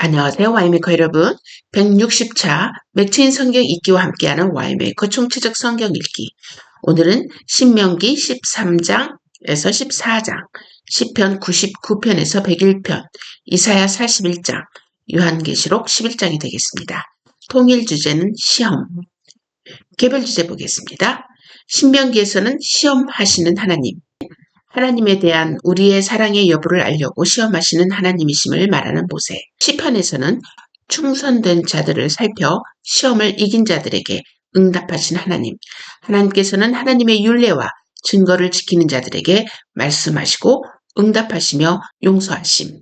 안녕하세요. 와이메이커 여러분. 160차 맥체인 성경 읽기와 함께하는 와이메이커 총체적 성경 읽기. 오늘은 신명기 13장에서 14장, 시편 99편에서 101편, 이사야 41장, 요한계시록 11장이 되겠습니다. 통일 주제는 시험. 개별 주제 보겠습니다. 신명기에서는 시험하시는 하나님, 하나님에 대한 우리의 사랑의 여부를 알려고 시험하시는 하나님이심을 말하는 모세. 시편에서는 충성된 자들을 살펴 시험을 이긴 자들에게 응답하신 하나님. 하나님께서는 하나님의 율례와 증거를 지키는 자들에게 말씀하시고 응답하시며 용서하심.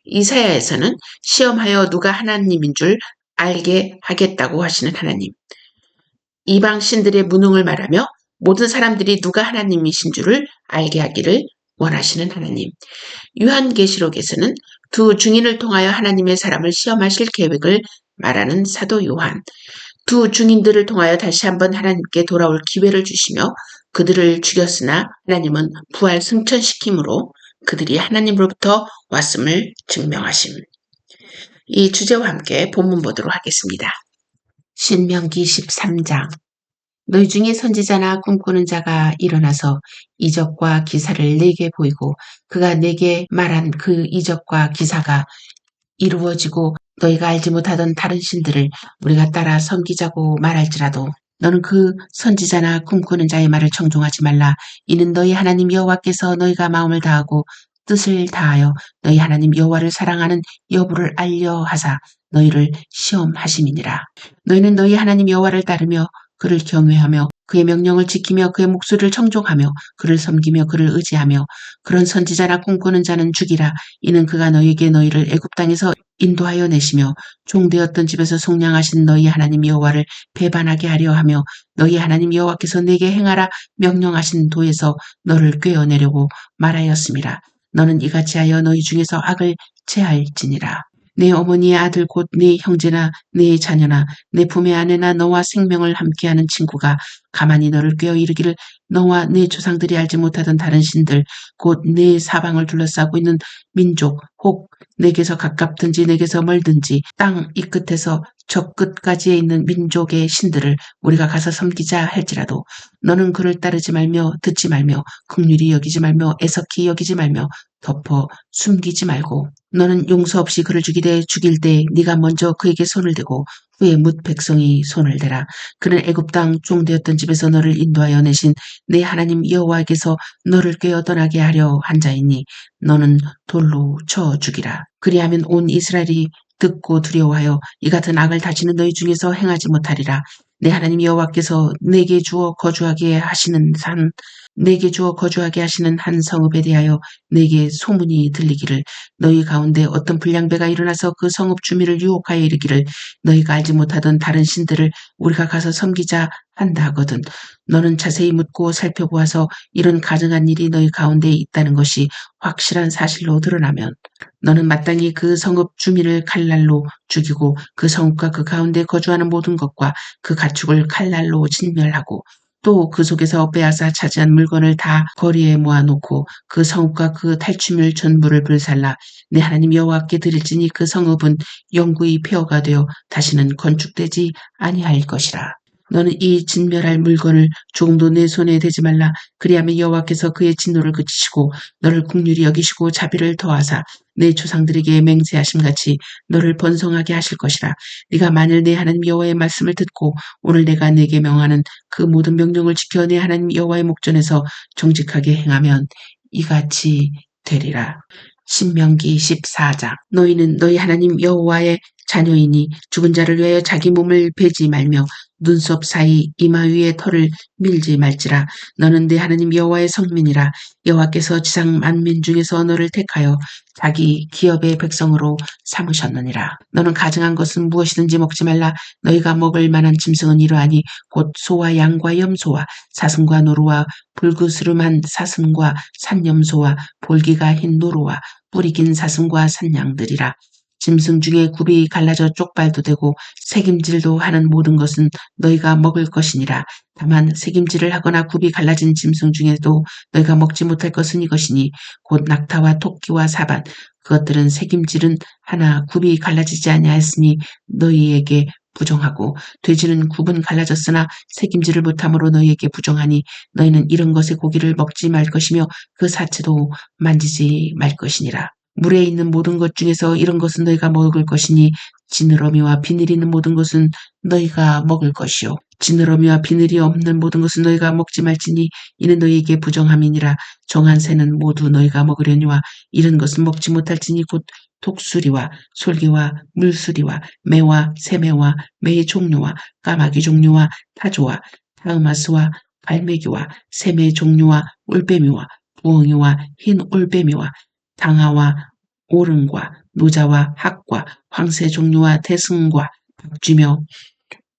이사야에서는 시험하여 누가 하나님인 줄 알게 하겠다고 하시는 하나님. 이방 신들의 무능을 말하며 모든 사람들이 누가 하나님이신 줄을 알게 하기를 원하시는 하나님. 요한계시록에서는 두 증인을 통하여 하나님의 사람을 시험하실 계획을 말하는 사도 요한. 두 증인들을 통하여 다시 한번 하나님께 돌아올 기회를 주시며 그들을 죽였으나 하나님은 부활 승천시킴으로 그들이 하나님으로부터 왔음을 증명하심. 이 주제와 함께 본문 보도록 하겠습니다. 신명기 13장. 너희 중에 선지자나 꿈꾸는 자가 일어나서 이적과 기사를 내게 보이고 그가 내게 말한 그 이적과 기사가 이루어지고 너희가 알지 못하던 다른 신들을 우리가 따라 섬기자고 말할지라도 너는 그 선지자나 꿈꾸는 자의 말을 청종하지 말라. 이는 너희 하나님 여호와께서 너희가 마음을 다하고 뜻을 다하여 너희 하나님 여호와를 사랑하는 여부를 알려 하사 너희를 시험하심이니라. 너희는 너희 하나님 여호와를 따르며 그를 경외하며 그의 명령을 지키며 그의 목소리를 청종하며 그를 섬기며 그를 의지하며 그런 선지자나 꿈꾸는 자는 죽이라. 이는 그가 너희에게 너희를 애굽 땅에서 인도하여 내시며 종되었던 집에서 속량하신 너희 하나님 여호와를 배반하게 하려 하며 너희 하나님 여호와께서 내게 행하라 명령하신 도에서 너를 꿰어내려고 말하였음이라. 너는 이같이 하여 너희 중에서 악을 체할지니라. 내 어머니의 아들 곧 내 형제나 내 자녀나 내 품의 아내나 너와 생명을 함께하는 친구가 가만히 너를 꿰어 이르기를 너와 내 조상들이 알지 못하던 다른 신들 곧 내 사방을 둘러싸고 있는 민족 혹 내게서 가깝든지 내게서 멀든지 땅 이 끝에서 저 끝까지에 있는 민족의 신들을 우리가 가서 섬기자 할지라도 너는 그를 따르지 말며 듣지 말며 긍휼히 여기지 말며 애석히 여기지 말며 덮어 숨기지 말고 너는 용서 없이 그를 죽이되 죽일 때 네가 먼저 그에게 손을 대고 후에 뭇 백성이 손을 대라. 그는 애굽 땅 종되었던 집에서 너를 인도하여 내신 내 하나님 여호와에게서 너를 꿰어 떠나게 하려 한 자이니 너는 돌로 쳐 죽이라. 그리하면 온 이스라엘이 듣고 두려워하여 이 같은 악을 다시는 너희 중에서 행하지 못하리라. 내 하나님 여호와께서 내게 주어 거주하게 하시는 한 성읍에 대하여 내게 소문이 들리기를 너희 가운데 어떤 불량배가 일어나서 그 성읍 주민을 유혹하여 이르기를 너희가 알지 못하던 다른 신들을 우리가 가서 섬기자 한다 하거든. 너는 자세히 묻고 살펴보아서 이런 가증한 일이 너희 가운데 있다는 것이 확실한 사실로 드러나면 너는 마땅히 그 성읍 주민을 칼날로 죽이고 그 성읍과 그 가운데 거주하는 모든 것과 그 가축을 칼날로 진멸하고 또 그 속에서 빼앗아 차지한 물건을 다 거리에 모아놓고 그 성읍과 그 탈취물 전부를 불살라 내 하나님 여호와께 드릴지니 그 성읍은 영구히 폐허가 되어 다시는 건축되지 아니할 것이라. 너는 이 진멸할 물건을 조금도 내 손에 대지 말라. 그리하면 여호와께서 그의 진노를 그치시고 너를 긍휼히 여기시고 자비를 더하사 내 조상들에게 맹세하심같이 너를 번성하게 하실 것이라. 네가 만일 내 하나님 여호와의 말씀을 듣고 오늘 내가 네게 명하는 그 모든 명령을 지켜 내 하나님 여호와의 목전에서 정직하게 행하면 이같이 되리라. 신명기 14장. 너희는 너희 하나님 여호와의 자녀이니 죽은 자를 위하여 자기 몸을 베지 말며 눈썹 사이 이마 위에 털을 밀지 말지라. 너는 내 하나님 여호와의 성민이라. 여호와께서 지상 만민 중에서 너를 택하여 자기 기업의 백성으로 삼으셨느니라. 너는 가증한 것은 무엇이든지 먹지 말라. 너희가 먹을 만한 짐승은 이러하니 곧 소와 양과 염소와 사슴과 노루와 불그스름한 사슴과 산염소와 볼기가 흰 노루와 뿌리 긴 사슴과 산양들이라. 짐승 중에 굽이 갈라져 쪽발도 되고 새김질도 하는 모든 것은 너희가 먹을 것이니라. 다만 새김질을 하거나 굽이 갈라진 짐승 중에도 너희가 먹지 못할 것은 이것이니 곧 낙타와 토끼와 사반 그것들은 새김질은 하나 굽이 갈라지지 아니하였으니 너희에게 부정하고 돼지는 굽은 갈라졌으나 새김질을 못함으로 너희에게 부정하니 너희는 이런 것의 고기를 먹지 말 것이며 그 사체도 만지지 말 것이니라. 물에 있는 모든 것 중에서 이런 것은 너희가 먹을 것이니 지느러미와 비늘이 있는 모든 것은 너희가 먹을 것이요 지느러미와 비늘이 없는 모든 것은 너희가 먹지 말지니 이는 너희에게 부정함이니라. 정한 새는 모두 너희가 먹으려니와 이런 것은 먹지 못할지니 곧 독수리와 솔개와 물수리와 매와 새매와 매의 종류와 까마귀 종류와 타조와 타으마스와 갈매기와 새매의 종류와 올빼미와 부엉이와 흰 올빼미와 당아와 오름과 노자와 학과 황새 종류와 대승과 박쥐며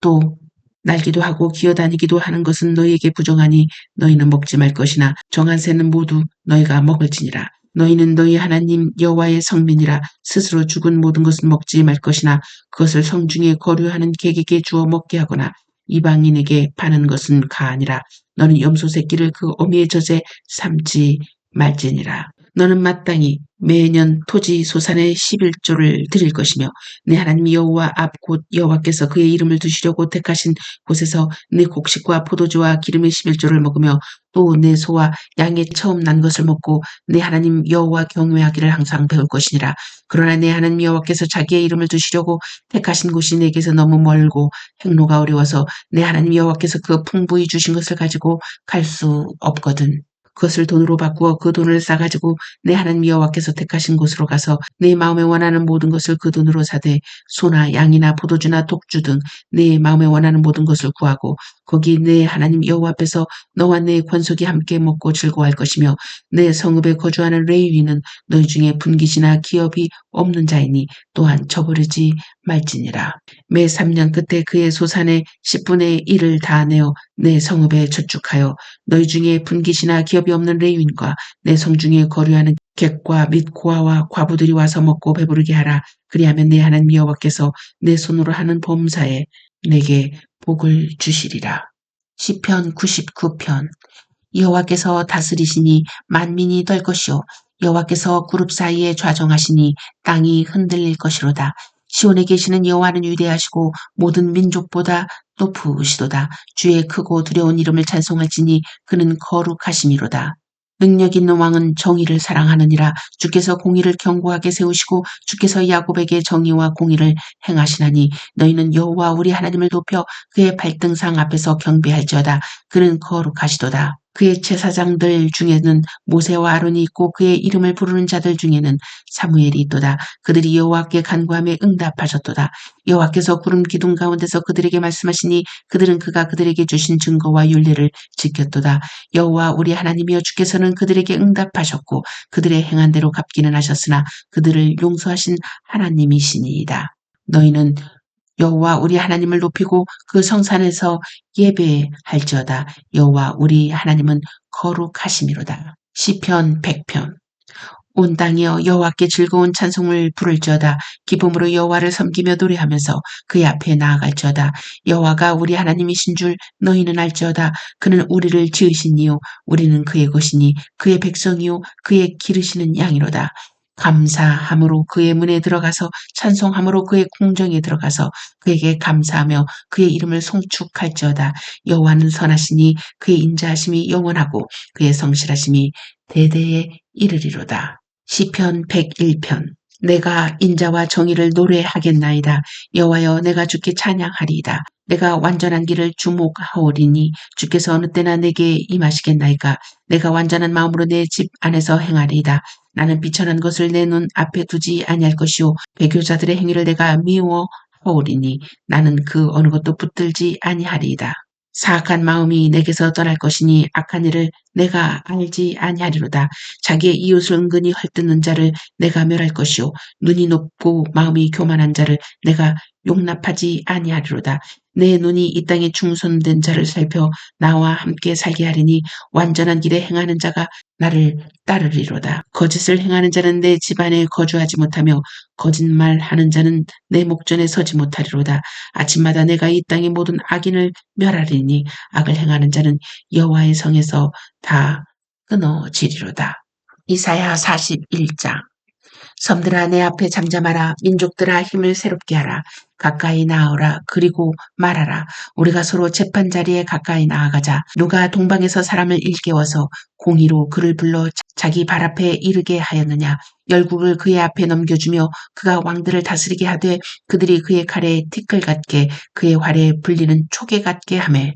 또 날기도 하고 기어다니기도 하는 것은 너희에게 부정하니 너희는 먹지 말 것이나 정한 새는 모두 너희가 먹을지니라. 너희는 너희 하나님 여호와의 성민이라. 스스로 죽은 모든 것은 먹지 말 것이나 그것을 성중에 거류하는 객에게 주어 먹게 하거나 이방인에게 파는 것은 가아니라. 너는 염소 새끼를 그 어미의 젖에 삼지 말지니라. 너는 마땅히 매년 토지 소산의 11조를 드릴 것이며 내 하나님 여호와 앞 곧 여호와께서 그의 이름을 두시려고 택하신 곳에서 내 곡식과 포도주와 기름의 11조를 먹으며 또 내 소와 양의 처음 난 것을 먹고 내 하나님 여호와 경외하기를 항상 배울 것이니라. 그러나 내 하나님 여호와께서 자기의 이름을 두시려고 택하신 곳이 내게서 너무 멀고 행로가 어려워서 내 하나님 여호와께서 그 풍부히 주신 것을 가지고 갈 수 없거든. 그것을 돈으로 바꾸어 그 돈을 싸가지고 내 하나님 여호와께서 택하신 곳으로 가서 내 마음에 원하는 모든 것을 그 돈으로 사되 소나 양이나 포도주나 독주 등 내 마음에 원하는 모든 것을 구하고 거기 내 하나님 여호와 앞에서 너와 내 권속이 함께 먹고 즐거워할 것이며 내 성읍에 거주하는 레위인은 너희 중에 분깃이나 기업이 없는 자이니 또한 저버리지 말지니라. 매 3년 끝에 그의 소산의 10분의 1을 다 내어 내 성읍에 저축하여 너희 중에 분깃이나 기업이 없는 레위인과 내 성중에 거류하는 객과 및 고아와 과부들이 와서 먹고 배부르게 하라. 그리하면 내 하나님 여호와께서 내 손으로 하는 범사에 내게 복을 주시리라. 시편 99편. 여호와께서 다스리시니 만민이 될 것이요 여호와께서 그룹 사이에 좌정하시니 땅이 흔들릴 것이로다. 시온에 계시는 여호와는 위대하시고 모든 민족보다 높으시도다. 주의 크고 두려운 이름을 찬송할지니 그는 거룩하심이로다. 능력 있는 왕은 정의를 사랑하느니라. 주께서 공의를 견고하게 세우시고 주께서 야곱에게 정의와 공의를 행하시나니 너희는 여호와 우리 하나님을 높여 그의 발등상 앞에서 경배할지어다. 그는 거룩하시도다. 그의 제사장들 중에는 모세와 아론이 있고 그의 이름을 부르는 자들 중에는 사무엘이 있도다. 그들이 여호와께 간구하며 응답하셨도다. 여호와께서 구름 기둥 가운데서 그들에게 말씀하시니 그들은 그가 그들에게 주신 증거와 율례를 지켰도다. 여호와 우리 하나님이여 주께서는 그들에게 응답하셨고 그들의 행한 대로 갚기는 하셨으나 그들을 용서하신 하나님이시니이다. 너희는 여호와 우리 하나님을 높이고 그 성산에서 예배할지어다. 여호와 우리 하나님은 거룩하심이로다. 시편 100편. 온 땅이여 여호와께 즐거운 찬송을 부를지어다. 기쁨으로 여호와를 섬기며 노래하면서 그의 앞에 나아갈지어다. 여호와가 우리 하나님이신 줄 너희는 알지어다. 그는 우리를 지으신 이요 우리는 그의 것이니 그의 백성이요 그의 기르시는 양이로다. 감사함으로 그의 문에 들어가서 찬송함으로 그의 궁정에 들어가서 그에게 감사하며 그의 이름을 송축할지어다. 여호와는 선하시니 그의 인자하심이 영원하고 그의 성실하심이 대대에 이르리로다. 시편 101편. 내가 인자와 정의를 노래하겠나이다. 여호와여 내가 주께 찬양하리이다. 내가 완전한 길을 주목하오리니 주께서 어느 때나 내게 임하시겠나이까. 내가 완전한 마음으로 내 집 안에서 행하리이다. 나는 비천한 것을 내 눈 앞에 두지 아니할 것이요 배교자들의 행위를 내가 미워하오리니 나는 그 어느 것도 붙들지 아니하리이다. 사악한 마음이 내게서 떠날 것이니 악한 일을 내가 알지 아니하리로다. 자기의 이웃을 은근히 헐뜯는 자를 내가 멸할 것이요 눈이 높고 마음이 교만한 자를 내가 용납하지 아니하리로다. 내 눈이 이 땅에 충성된 자를 살펴 나와 함께 살게 하리니 완전한 길에 행하는 자가 나를 따르리로다. 거짓을 행하는 자는 내 집안에 거주하지 못하며 거짓말하는 자는 내 목전에 서지 못하리로다. 아침마다 내가 이 땅의 모든 악인을 멸하리니 악을 행하는 자는 여호와의 성에서 다 끊어지리로다. 이사야 41장. 섬들아 내 앞에 잠잠하라. 민족들아 힘을 새롭게 하라. 가까이 나아오라. 그리고 말하라. 우리가 서로 재판 자리에 가까이 나아가자. 누가 동방에서 사람을 일깨워서 공의로 그를 불러 자기 발 앞에 이르게 하였느냐. 열국을 그의 앞에 넘겨주며 그가 왕들을 다스리게 하되 그들이 그의 칼에 티끌 같게 그의 활에 불리는 초계 같게 하매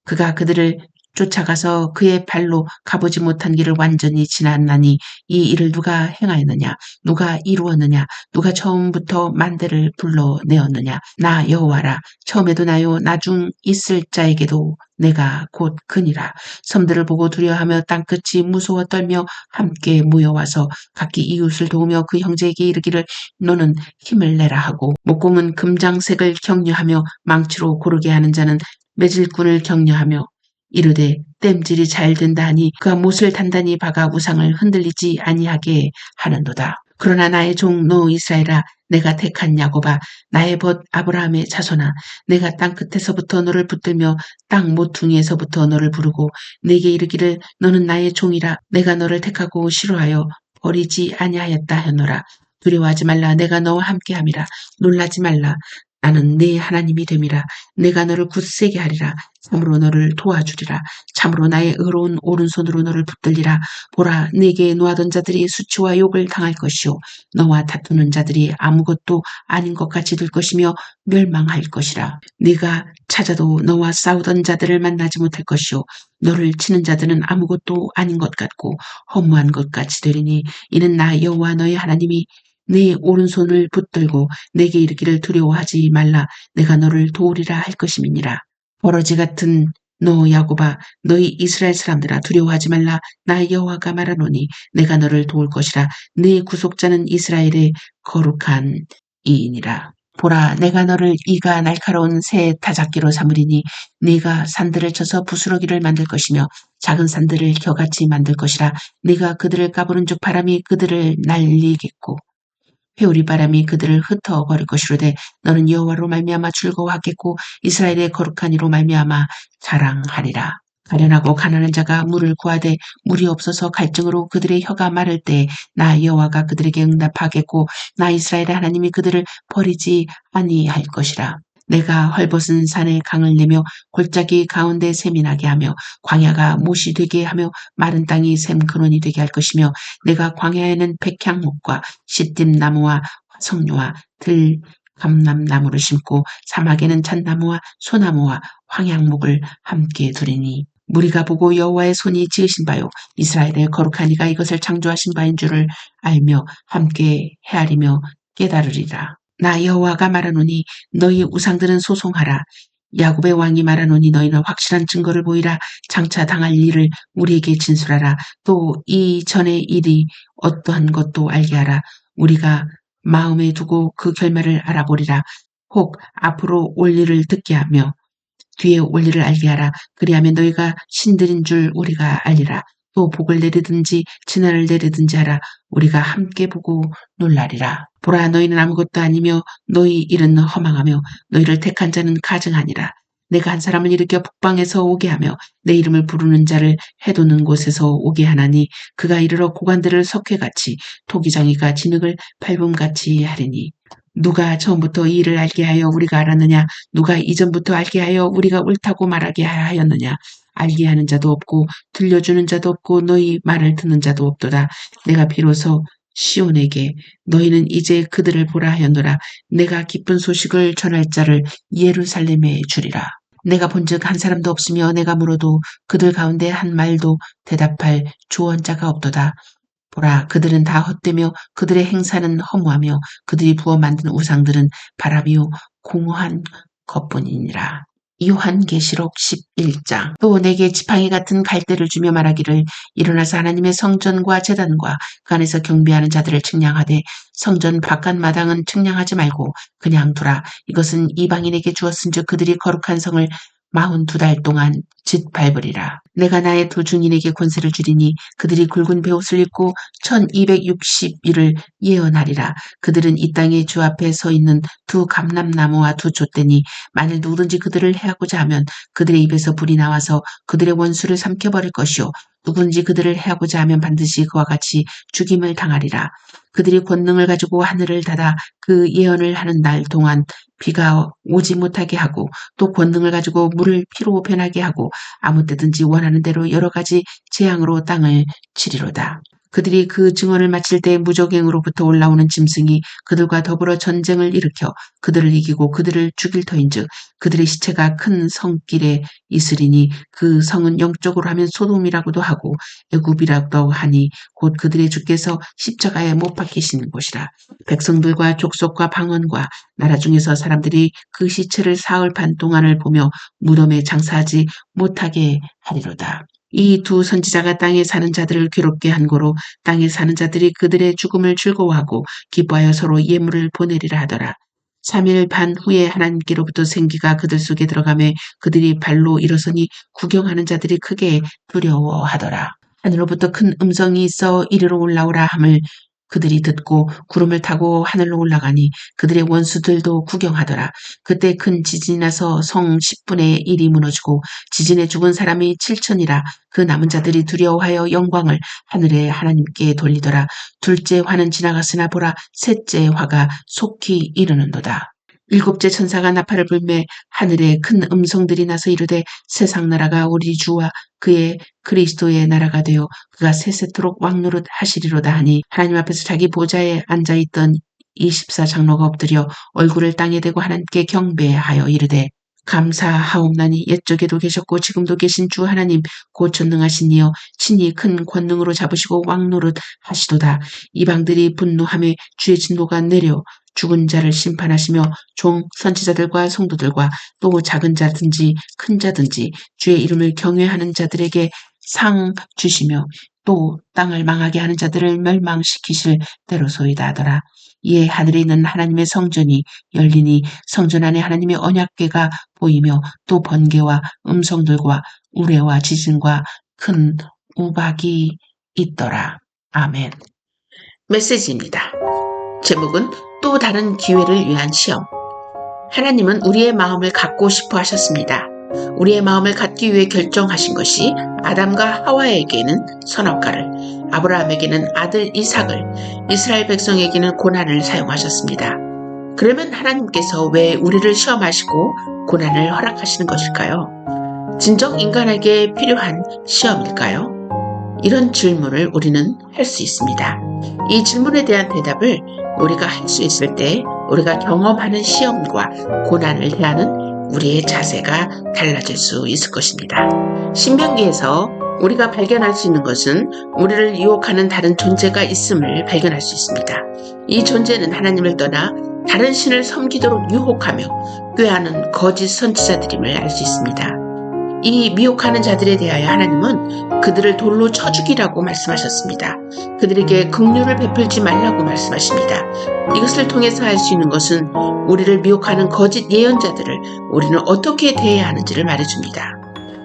그가 그들을 쫓아가서 그의 발로 가보지 못한 길을 완전히 지났나니 이 일을 누가 행하였느냐 누가 이루었느냐 누가 처음부터 만대를 불러내었느냐 나 여호와라 처음에도 나요 나중 있을 자에게도 내가 곧 그니라. 섬들을 보고 두려워하며 땅끝이 무서워 떨며 함께 모여와서 각기 이웃을 도우며 그 형제에게 이르기를 너는 힘을 내라 하고 목공은 금장색을 격려하며 망치로 고르게 하는 자는 매질꾼을 격려하며 이르되 땜질이 잘 된다 하니 그가 못을 단단히 박아 우상을 흔들리지 아니하게 하는도다. 그러나 나의 종 너 이스라엘아 내가 택한 야곱아 나의 벗 아브라함의 자손아 내가 땅 끝에서부터 너를 붙들며 땅 모퉁이에서부터 너를 부르고 내게 이르기를 너는 나의 종이라 내가 너를 택하고 싫어하여 버리지 아니하였다 하노라. 두려워하지 말라 내가 너와 함께함이라 놀라지 말라 나는 네 하나님이 됨이라 내가 너를 굳세게 하리라 참으로 너를 도와주리라 참으로 나의 의로운 오른손으로 너를 붙들리라 보라 네게 노하던 자들이 수치와 욕을 당할 것이요 너와 다투는 자들이 아무것도 아닌 것 같이 될 것이며 멸망할 것이라 네가 찾아도 너와 싸우던 자들을 만나지 못할 것이요 너를 치는 자들은 아무것도 아닌 것 같고 허무한 것 같이 되리니 이는 나 여호와 너의 하나님이 네 오른손을 붙들고 내게 이르기를 두려워하지 말라 내가 너를 도우리라 할 것임이니라. 버러지 같은 너 야곱아 너희 이스라엘 사람들아 두려워하지 말라 나 여호와가 말하노니 내가 너를 도울 것이라 네 구속자는 이스라엘의 거룩한 이이니라. 보라 내가 너를 이가 날카로운 새 타작기로 삼으리니 네가 산들을 쳐서 부스러기를 만들 것이며 작은 산들을 겨같이 만들 것이라 네가 그들을 까부는 즉 바람이 그들을 날리겠고 회오리 바람이 그들을 흩어버릴 것이로되 너는 여호와로 말미암아 즐거워하겠고 이스라엘의 거룩한 이로 말미암아 자랑하리라. 가련하고 가난한 자가 물을 구하되 물이 없어서 갈증으로 그들의 혀가 마를 때 나 여호와가 그들에게 응답하겠고 나 이스라엘의 하나님이 그들을 버리지 아니할 것이라. 내가 헐벗은 산에 강을 내며 골짜기 가운데 샘이 나게 하며 광야가 못이 되게 하며 마른 땅이 샘 근원이 되게 할 것이며 내가 광야에는 백향목과 시띠나무와 화석류와 들 감람나무를 심고 사막에는 잣나무와 소나무와 황양목을 함께 두리니 무리가 보고 여호와의 손이 지으신 바요 이스라엘의 거룩한 이가 이것을 창조하신 바인 줄을 알며 함께 헤아리며 깨달으리라. 나 여호와가 말하노니 너희 우상들은 소송하라. 야곱의 왕이 말하노니 너희는 확실한 증거를 보이라. 장차 당할 일을 우리에게 진술하라. 또 이 전의 일이 어떠한 것도 알게 하라. 우리가 마음에 두고 그 결말을 알아보리라. 혹 앞으로 올 일을 듣게 하며 뒤에 올 일을 알게 하라. 그리하면 너희가 신들인 줄 우리가 알리라. 또 복을 내리든지 진화를 내리든지 하라. 우리가 함께 보고 놀라리라. 보라 너희는 아무것도 아니며 너희 일은 허망하며 너희를 택한 자는 가증하니라. 내가 한 사람을 일으켜 북방에서 오게 하며 내 이름을 부르는 자를 해도는 곳에서 오게 하나니 그가 이르러 고관들을 석회같이 토기장이가 진흙을 밟음같이 하리니 누가 처음부터 이 일을 알게 하여 우리가 알았느냐 누가 이전부터 알게 하여 우리가 옳다고 말하게 하였느냐 알게 하는 자도 없고 들려주는 자도 없고 너희 말을 듣는 자도 없도다. 내가 비로소 시온에게 너희는 이제 그들을 보라 하였노라. 내가 기쁜 소식을 전할 자를 예루살렘에 주리라. 내가 본즉 한 사람도 없으며 내가 물어도 그들 가운데 한 말도 대답할 조언자가 없도다. 보라 그들은 다 헛되며 그들의 행사는 허무하며 그들이 부어 만든 우상들은 바람이요 공허한 것뿐이니라. 요한계시록 11장 또 내게 지팡이 같은 갈대를 주며 말하기를 일어나서 하나님의 성전과 제단과 그 안에서 경배하는 자들을 측량하되 성전 바깥 마당은 측량하지 말고 그냥 두라. 이것은 이방인에게 주었은즉 그들이 거룩한 성을 42달 동안 짓밟으리라. 내가 나의 두 증인에게 권세를 주리니 그들이 굵은 베옷을 입고 1260일을 예언하리라. 그들은 이 땅의 주 앞에 서 있는 두 감람나무와 두 촛대니 만일 누구든지 그들을 해하고자 하면 그들의 입에서 불이 나와서 그들의 원수를 삼켜버릴 것이요 누군지 그들을 해하고자 하면 반드시 그와 같이 죽임을 당하리라. 그들이 권능을 가지고 하늘을 닫아 그 예언을 하는 날 동안 비가 오지 못하게 하고 또 권능을 가지고 물을 피로 변하게 하고 아무 때든지 원하는 대로 여러 가지 재앙으로 땅을 치리로다. 그들이 그 증언을 마칠 때 무적행으로부터 올라오는 짐승이 그들과 더불어 전쟁을 일으켜 그들을 이기고 그들을 죽일 터인즉 그들의 시체가 큰 성길에 있으리니 그 성은 영적으로 하면 소돔이라고도 하고 애굽이라고도 하니 곧 그들의 주께서 십자가에 못 박히신 곳이라. 백성들과 족속과 방언과 나라 중에서 사람들이 그 시체를 사흘 반 동안을 보며 무덤에 장사하지 못하게 하리로다. 이 두 선지자가 땅에 사는 자들을 괴롭게 한 고로 땅에 사는 자들이 그들의 죽음을 즐거워하고 기뻐하여 서로 예물을 보내리라 하더라. 3일 반 후에 하나님께로부터 생기가 그들 속에 들어가매 그들이 발로 일어서니 구경하는 자들이 크게 두려워하더라. 하늘로부터 큰 음성이 있어 이리로 올라오라 함을 그들이 듣고 구름을 타고 하늘로 올라가니 그들의 원수들도 구경하더라. 그때 큰 지진이 나서 성 10분의 1이 무너지고 지진에 죽은 사람이 7천이라. 그 남은 자들이 두려워하여 영광을 하늘의 하나님께 돌리더라. 둘째 화는 지나갔으나 보라 셋째 화가 속히 이르는도다. 일곱째 천사가 나팔을 불매 하늘에 큰 음성들이 나서 이르되 세상 나라가 우리 주와 그의 그리스도의 나라가 되어 그가 세세토록 왕노릇 하시리로다 하니 하나님 앞에서 자기 보좌에 앉아있던 24장로가 엎드려 얼굴을 땅에 대고 하나님께 경배하여 이르되 감사하옵나니 옛적에도 계셨고 지금도 계신 주 하나님 곧 전능하신 이여 친히 큰 권능으로 잡으시고 왕노릇 하시도다. 이방들이 분노하며 주의 진노가 내려 죽은 자를 심판하시며 종 선지자들과 성도들과 또 작은 자든지 큰 자든지 주의 이름을 경외하는 자들에게 상 주시며 또 땅을 망하게 하는 자들을 멸망시키실 때로소이다 하더라. 이에 하늘에 있는 하나님의 성전이 열리니 성전 안에 하나님의 언약궤가 보이며 또 번개와 음성들과 우레와 지진과 큰 우박이 있더라. 아멘. 메시지입니다. 제목은 또 다른 기회를 위한 시험. 하나님은 우리의 마음을 갖고 싶어 하셨습니다. 우리의 마음을 갖기 위해 결정하신 것이 아담과 하와에게는 선악과를, 아브라함에게는 아들 이삭을, 이스라엘 백성에게는 고난을 사용하셨습니다. 그러면 하나님께서 왜 우리를 시험하시고 고난을 허락하시는 것일까요? 진정 인간에게 필요한 시험일까요? 이런 질문을 우리는 할 수 있습니다. 이 질문에 대한 대답을 우리가 할 수 있을 때 우리가 경험하는 시험과 고난을 대하는 우리의 자세가 달라질 수 있을 것입니다. 신명기에서 우리가 발견할 수 있는 것은 우리를 유혹하는 다른 존재가 있음을 발견할 수 있습니다. 이 존재는 하나님을 떠나 다른 신을 섬기도록 유혹하며 꾀하는 거짓 선지자들임을 알 수 있습니다. 이 미혹하는 자들에 대하여 하나님은 그들을 돌로 쳐 죽이라고 말씀하셨습니다. 그들에게 긍휼을 베풀지 말라고 말씀하십니다. 이것을 통해서 알 수 있는 것은 우리를 미혹하는 거짓 예언자들을 우리는 어떻게 대해야 하는지를 말해줍니다.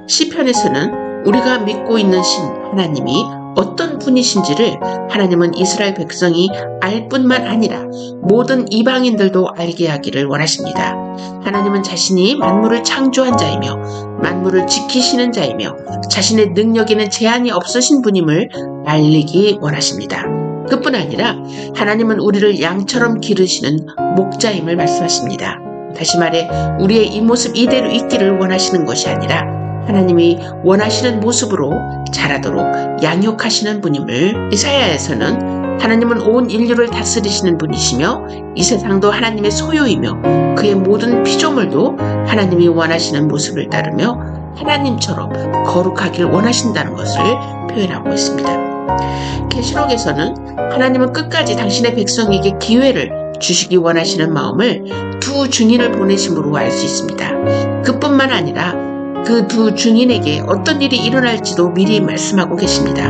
시편에서는 우리가 믿고 있는 신 하나님이 어떤 분이신지를 하나님은 이스라엘 백성이 알 뿐만 아니라 모든 이방인들도 알게 하기를 원하십니다. 하나님은 자신이 만물을 창조한 자이며 만물을 지키시는 자이며 자신의 능력에는 제한이 없으신 분임을 알리기 원하십니다. 그뿐 아니라 하나님은 우리를 양처럼 기르시는 목자임을 말씀하십니다. 다시 말해 우리의 이 모습 이대로 있기를 원하시는 것이 아니라 하나님이 원하시는 모습으로 자라도록 양육하시는 분임을 이사야에서는 하나님은 온 인류를 다스리시는 분이시며 이 세상도 하나님의 소유이며 그의 모든 피조물도 하나님이 원하시는 모습을 따르며 하나님처럼 거룩하길 원하신다는 것을 표현하고 있습니다. 계시록에서는 하나님은 끝까지 당신의 백성에게 기회를 주시기 원하시는 마음을 두 증인을 보내심으로 알 수 있습니다. 그뿐만 아니라 그 두 증인에게 어떤 일이 일어날지도 미리 말씀하고 계십니다.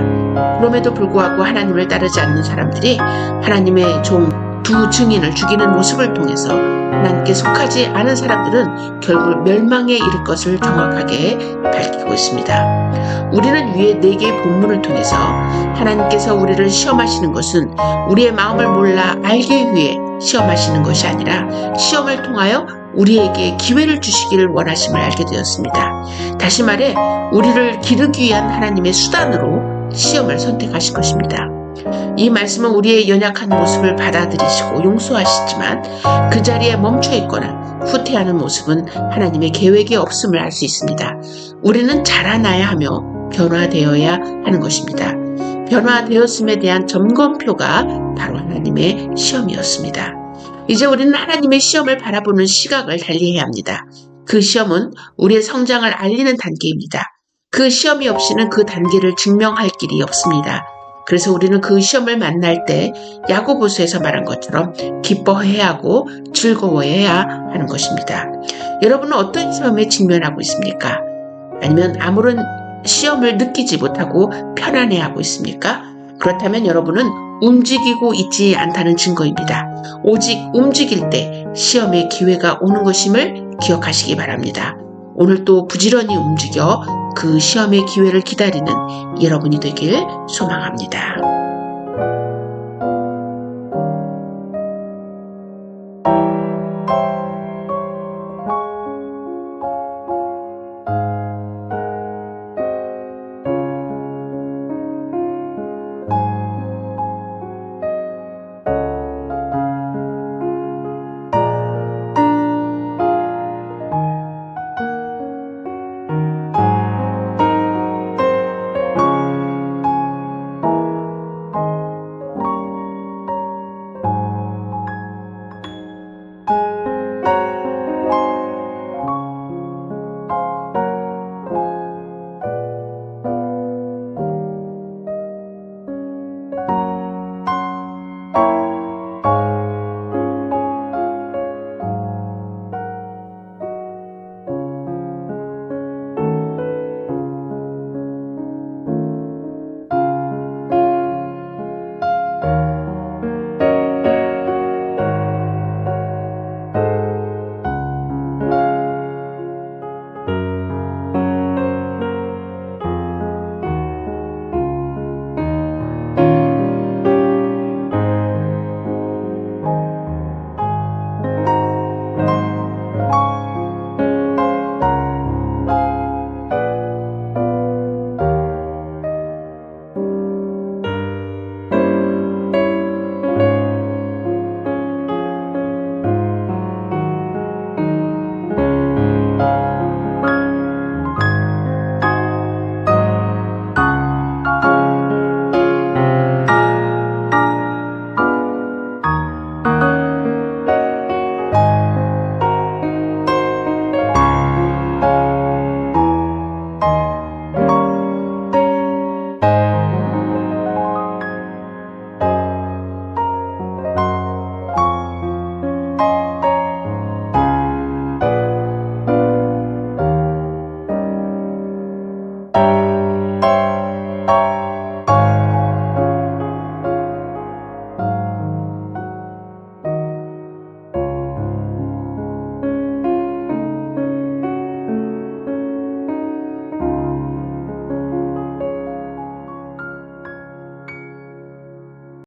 그럼에도 불구하고 하나님을 따르지 않는 사람들이 하나님의 종 두 증인을 죽이는 모습을 통해서 하나님께 속하지 않은 사람들은 결국 멸망에 이를 것을 정확하게 밝히고 있습니다. 우리는 위에 4개의 본문을 통해서 하나님께서 우리를 시험하시는 것은 우리의 마음을 몰라 알기 위해 시험하시는 것이 아니라 시험을 통하여 우리에게 기회를 주시기를 원하심을 알게 되었습니다. 다시 말해 우리를 기르기 위한 하나님의 수단으로 시험을 선택하신 것입니다. 이 말씀은 우리의 연약한 모습을 받아들이시고 용서하시지만 그 자리에 멈춰 있거나 후퇴하는 모습은 하나님의 계획이 없음을 알 수 있습니다. 우리는 자라나야 하며 변화되어야 하는 것입니다. 변화되었음에 대한 점검표가 바로 하나님의 시험이었습니다. 이제 우리는 하나님의 시험을 바라보는 시각을 달리해야 합니다. 그 시험은 우리의 성장을 알리는 단계입니다. 그 시험이 없이는 그 단계를 증명할 길이 없습니다. 그래서 우리는 그 시험을 만날 때 야고보서에서 말한 것처럼 기뻐해야 하고 즐거워해야 하는 것입니다. 여러분은 어떤 시험에 직면하고 있습니까? 아니면 아무런 시험을 느끼지 못하고 편안해하고 있습니까? 그렇다면 여러분은 움직이고 있지 않다는 증거입니다. 오직 움직일 때 시험의 기회가 오는 것임을 기억하시기 바랍니다. 오늘 또 부지런히 움직여 그 시험의 기회를 기다리는 여러분이 되길 소망합니다.